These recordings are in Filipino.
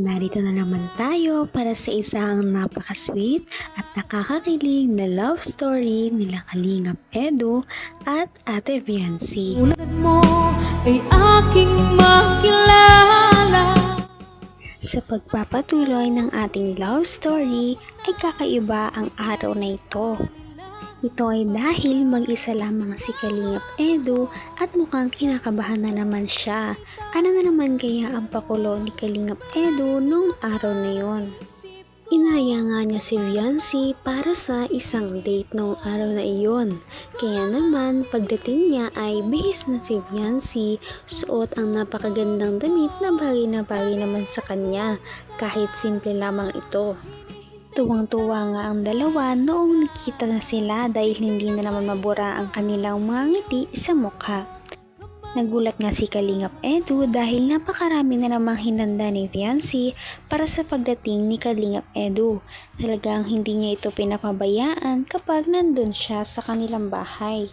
Narito na naman tayo para sa isang napaka-sweet at nakakakilig na love story nila Kalingap Edu at Ate Viancy. Tulad mo ay aking makilala. Sa pagpapatuloy ng ating love story ay kakaiba ang araw na ito. Ito ay dahil mag-isa lamang si Kalingap Edu at mukhang kinakabahan na naman siya. Ano na naman kaya ang pakulo ni Kalingap Edu noong araw na yon? Inaya nga niya si Viancy para sa isang date noong araw na iyon. Kaya naman pagdating niya ay bihis na si Viancy, suot ang napakagandang damit na bagay naman sa kanya kahit simple lamang ito. Tuwang-tuwa nga ang dalawa noong nakita na sila dahil hindi na naman mabura ang kanilang mga ngiti sa mukha. Nagulat nga si Kalingap Edu dahil napakarami na namang hinanda ni Viancy para sa pagdating ni Kalingap Edu. Talagang hindi niya ito pinapabayaan kapag nandun siya sa kanilang bahay.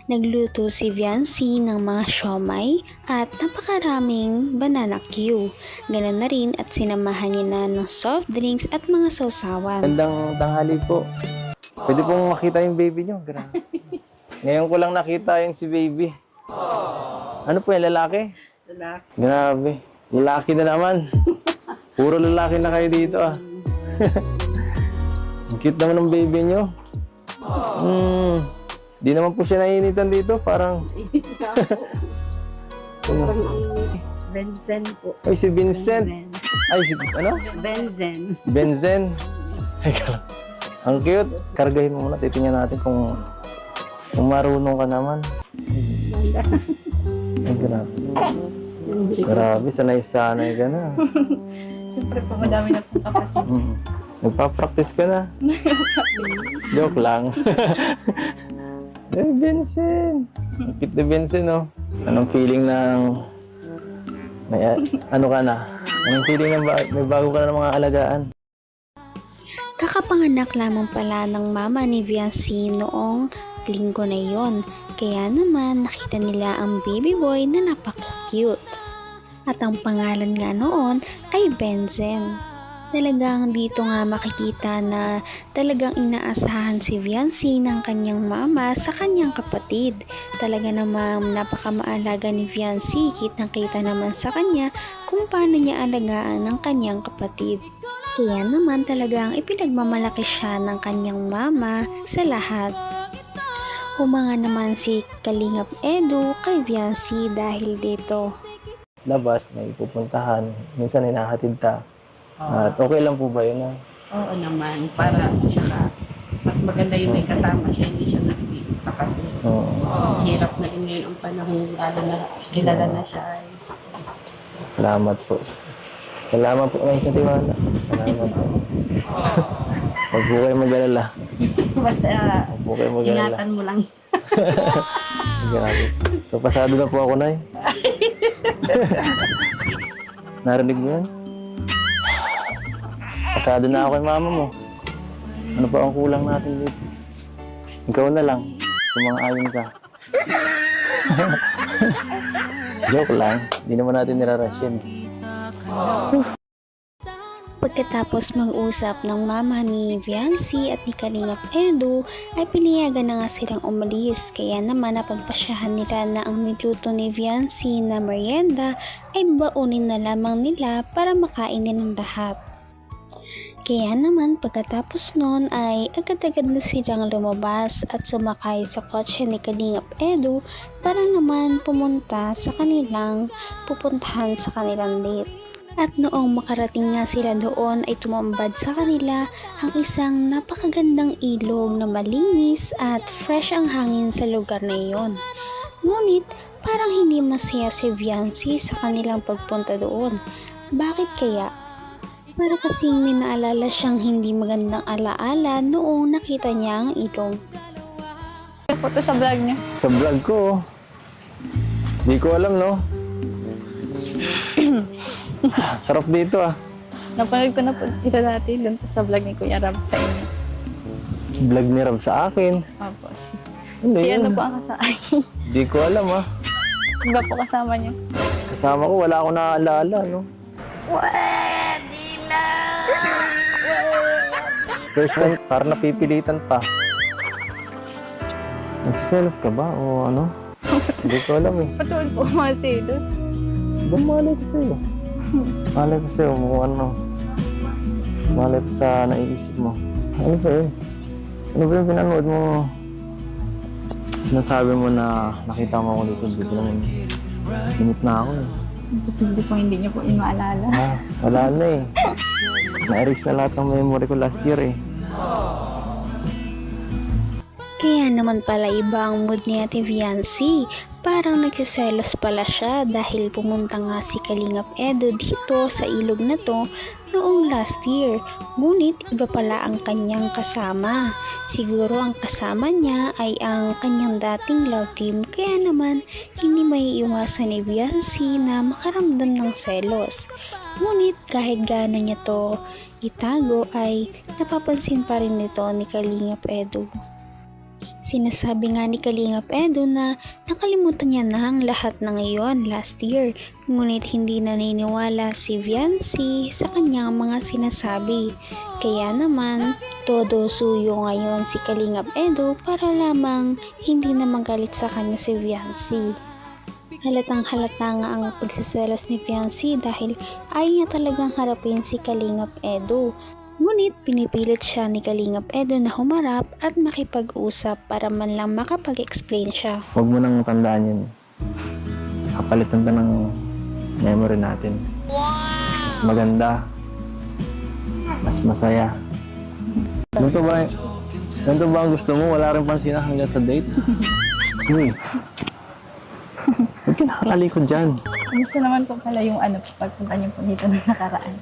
Nagluto si Viancy ng mga siomay at napakaraming banana Q. Ganon na rin at sinamahan niya na ng soft drinks at mga sausawan. Gandang tanghali po. Pwede pong makita yung baby nyo. Grabe. Ngayon ko lang nakita yung si baby. Ano po yung lalaki? Lalaki. Grabe. Lalaki na naman. Puro lalaki na kayo dito ah. Ang cute naman ng baby nyo. Di naman po siya nainitan dito. Parang... Benzen po. Ay, si Vincent. Benzen. Ay, si... Ano? Benzen. Benzen. Ay, ang cute. Kargahin mo muna. Titingnan natin kung marunong ka naman. Ay, grabe. Grabe, sanay-sanay ka na. Siyempre po, madami na pong kapatid. Nagpa-practice ka na. Joke lang. Eh, Vincent. Ang cute na Vincent, no? Anong feeling ng... ano ka na? Anong feeling ng may bago ka na ng mga alagaan? Kakapanganak lamang pala ng mama ni Viancy noong linggo na yon. Kaya naman nakita nila ang baby boy na napaka-cute. At ang pangalan nga noon ay Benzen. Talagang dito nga makikita na talagang inaasahan si Viancy ng kanyang mama sa kanyang kapatid. Talaga namang napakamaalaga ni Viancy, kitang-kita naman sa kanya kung paano niya alagaan ng kanyang kapatid. Kaya naman talagang ipinagmamalaki siya ng kanyang mama sa lahat. Humanga naman si Kalingap Edu kay Viancy dahil dito. Labas, may pupuntahan. Minsan hinahatid ta. At okay lang po ba yun? Oo naman. Para tsaka mas maganda yung may kasama siya. Hindi siya nag-iisa kasi hirap na rin ngayon ang panahon. Lalo na kilala na siya. Salamat po. Salamat po ngayon sa tiwala. Salamat po. Huwag po kayo mag-alala. Basta Huwag po kayo mag-alala. ingatan mo lang. Grabe. So, pasado na po ako, Nay. Narinig mo yan? Pasado na ako kay mama mo. Ano pa ang kulang natin dito? Ikaw na lang. Sumang-ayon ka. Joke lang. Hindi naman natin nirarush yun. Pagkatapos mag-usap ng mama ni Viancy at ni Kalingap Edu ay pinayagan na nga silang umalis. Kaya naman napagpasyahan nila na ang niluto ni Viancy na merienda ay baunin na lamang nila para makainin ng lahat. Kaya naman pagkatapos nun ay agad-agad na silang lumabas at sumakay sa kotse ni Kalingap Edu para naman pumunta sa kanilang pupuntahan sa kanilang date. At noong makarating nga sila doon ay tumambad sa kanila ang isang napakagandang ilog na malinis at fresh ang hangin sa lugar na iyon. Ngunit parang hindi masaya si Viancy sa kanilang pagpunta doon. Bakit kaya? Para kasing may naalala siyang hindi magandang alaala noong nakita niya ang ilog. Photo sa vlog niya. Sa vlog ko, di ko alam, no? Sarap dito, ah. Napanood ko na po dito dati dun sa vlog ni Kuya Rab sa inyo. Vlog ni Rab sa akin. Tapos, Ano si yun? ano po ang kasama? Di ko alam, ah. Iba po kasama niya. Kasama ko, wala akong naaalala, no? First time, parang napipilitan pa. Nagsiselos ka ba o ano? Hindi ko alam eh. Patuloy po mga selos. Ba malay ko sa'yo? Malay ko sa'yo kung ano. Malay ko sa naiisip mo. Ano ba yun? Ano ba yung pinanood mo? Sinasabi mo na nakita mo ako dito. Dito lang limit na ako eh. Posible po hindi niyo po yun maalala. Wala na eh. Na-erase na lahat ng memory ko last year eh. Kaya naman pala iba ang mood ni Ate Viancy. Parang nagsiselos pala siya dahil pumunta nga si Kalingap Edo dito sa ilog na to noong last year. Ngunit iba pala ang kanyang kasama. Siguro ang kasama niya ay ang kanyang dating love team, kaya naman hindi maiiwasan ni Viancy na makaramdam ng selos. Ngunit kahit gaano niya to itago ay napapansin pa rin nito ni Kalingap Edo. Sinasabi nga ni Kalingap Edo na nakalimutan niya na ang lahat ng iyon last year, ngunit hindi naniniwala si Viancy sa kanyang mga sinasabi. Kaya naman, todo suyo ngayon si Kalingap Edo para lamang hindi na magalit sa kanya si Viancy. Halatang halata nga ang pagsiselos ni Viancy dahil ayaw niya talagang harapin si Kalingap Edo. Ngunit pinipilit siya ni Kalingap Edo na humarap at makipag-usap para man lang makapag-explain siya. Huwag mo nang tandaan yun. Kapalitan pa ng memory natin. Mas maganda. Mas masaya. Ganito ba ang gusto mo? Wala rin pansin hanggang sa date? Uy. Huwag ka nakakalikod dyan. Kamusta naman po pala yung pagpunta niyo po dito ng nakaraan?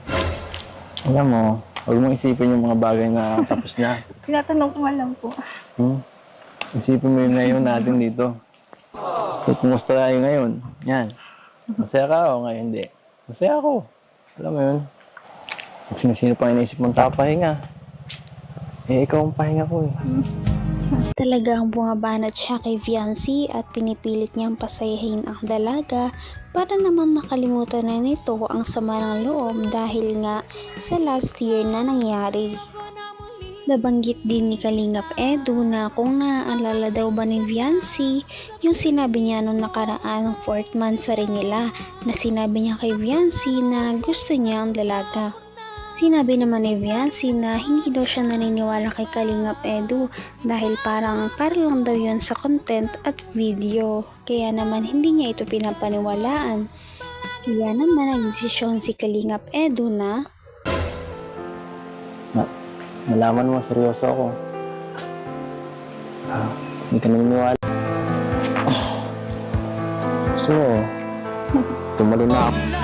Alam mo, huwag mong isipin yung mga bagay na tapos na. Tinatanong ko lang po. Isipin mo yung ngayon natin dito. So, kumusta tayo ngayon? Yan. Masaya ka o ngayon hindi? Masaya ako. Alam mo yun? Kung sino-sino pa iniisip mong tapahinga. Eh, ikaw ang pahinga ko eh. Talagang bumabanat siya kay Viancy at pinipilit niyang pasayahin ang dalaga para naman makalimutan na nito ang sama ng loob dahil nga sa last year na nangyari. Nabanggit din ni Kalingap Edo na kung naaalala daw ba ni Viancy yung sinabi niya nung nakaraan ng 4th month sa rin nila na sinabi niya kay Viancy na gusto niya ang dalaga. Sinabi naman ni Viancy na hindi daw siya naniniwala kay Kalingap Edo dahil para lang daw yun sa content at video. Kaya naman hindi niya ito pinapaniwalaan. Kaya naman nagdesisyon si Kalingap Edo na Nalaman mo, seryoso ako. Hindi ka naniniwala. So, tumalo na ako.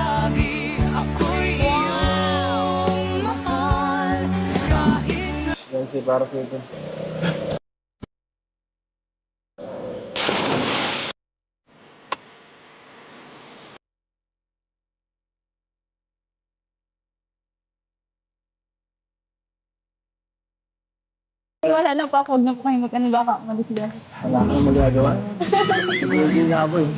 Yan para sa ito. Wala na po ako. Huwag na po kayo mag-ano baka umalis dyan. Wala kang magagawa. Hindi na ako eh.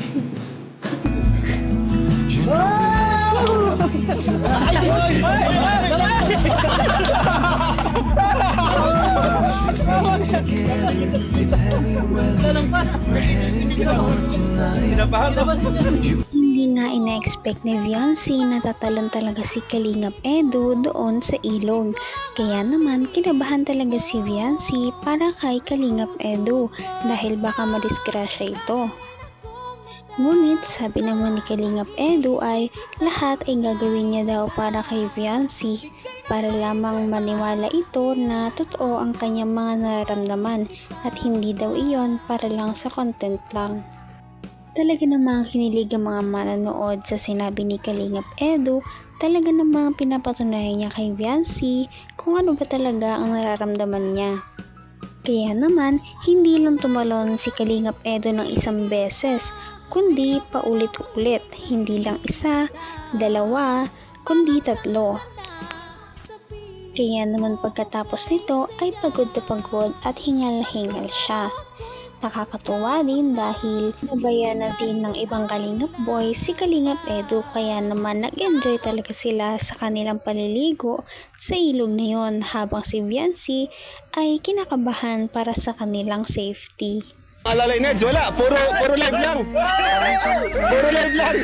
hindi nga ina-expect ni Viancy na tatalon talaga si Kalingap Edo doon sa ilog. Kaya naman kinabahan talaga si Viancy para kay Kalingap Edo dahil baka madisgrasya ito. Ngunit sabi naman ni Kalingap Edo ay lahat ay gagawin niya daw para kay Viancy para lamang maniwala ito na totoo ang kanyang mga nararamdaman at hindi daw iyon para lang sa content lang. Talaga namang kinilig ang mga manonood sa sinabi ni Kalingap Edo. Talaga namang pinapatunayan niya kay Viancy kung ano ba talaga ang nararamdaman niya. Kaya naman hindi lang tumalon si Kalingap Edo ng isang beses, kundi paulit-ulit, hindi lang isa, dalawa, kundi 3. Kaya naman pagkatapos nito ay pagod na pagod at hingal-hingal siya. Nakakatuwa din dahil nabayan na din ng ibang Kalingap boy si Kalingap Edu, kaya naman nag-enjoy talaga sila sa kanilang paliligo sa ilog na yon, habang si Viancy ay kinakabahan para sa kanilang safety. Alalay Neds, wala. Puro live lang. Puro live lang.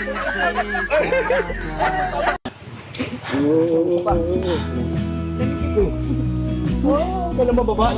Wala mababa.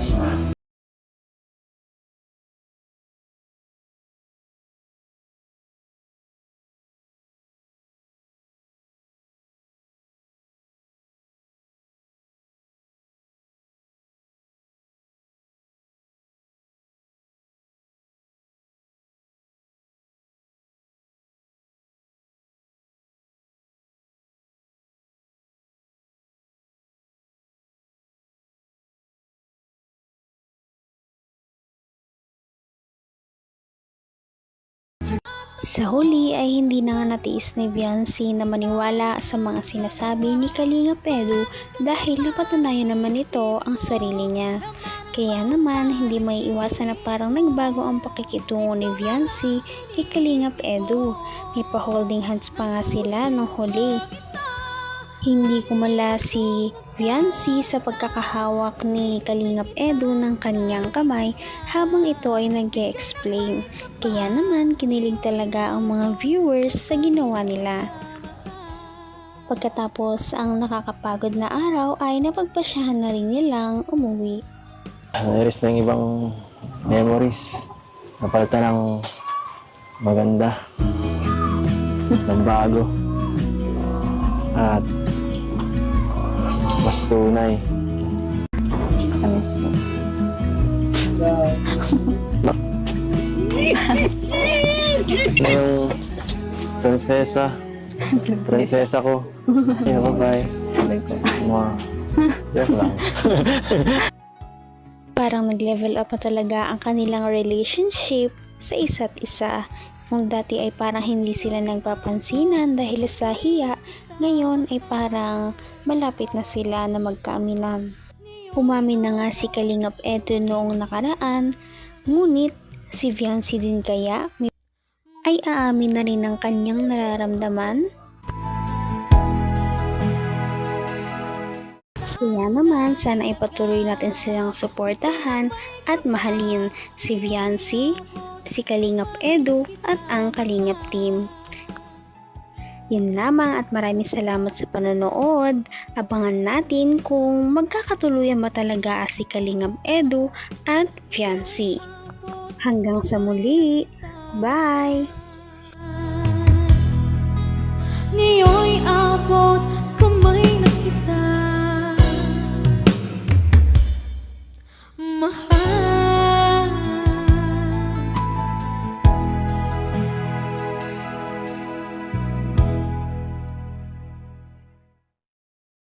Sa huli ay hindi na nga natiis ni Viancy na maniwala sa mga sinasabi ni Kalingap Edu dahil napatunayan naman ito ang sarili niya. Kaya naman hindi may iwasan na parang nagbago ang pakikitungo ni Viancy kay Kalingap Edu. May pa-holding hands pa nga sila nung huli. Hindi kumala si Viancy sa pagkakahawak ni Kalingap Edu ng kanyang kamay habang ito ay nag-e-explain. Kaya naman kinilig talaga ang mga viewers sa ginawa nila. Pagkatapos ang nakakapagod na araw ay napagpasyahan na rin nilang umuwi. Nairis na yung ibang memories. Napalitan ng maganda. Ng bago. At mas tunay. Yung prinsesa ko. Yeah, bye-bye. Mwah. Joke lang. Parang nag-level up na talaga ang kanilang relationship sa isa't isa. Kung dati ay parang hindi sila nagpapansinan dahil sa hiya, ngayon ay parang malapit na sila na magkaaminan. Umamin na nga si Kalingap Edu noong nakaraan, ngunit si Viancy din kaya ay aamin na rin ng kanyang nararamdaman? Kaya naman, sana ipatuloy natin silang suportahan at mahalin si Viancy, si Kalingap Edu at ang Kalingap team. Yun lamang at maraming salamat sa panonood. Abangan natin kung magkakatuluyan ba talaga si Kalingap Edu at Viancy. Hanggang sa muli. Bye!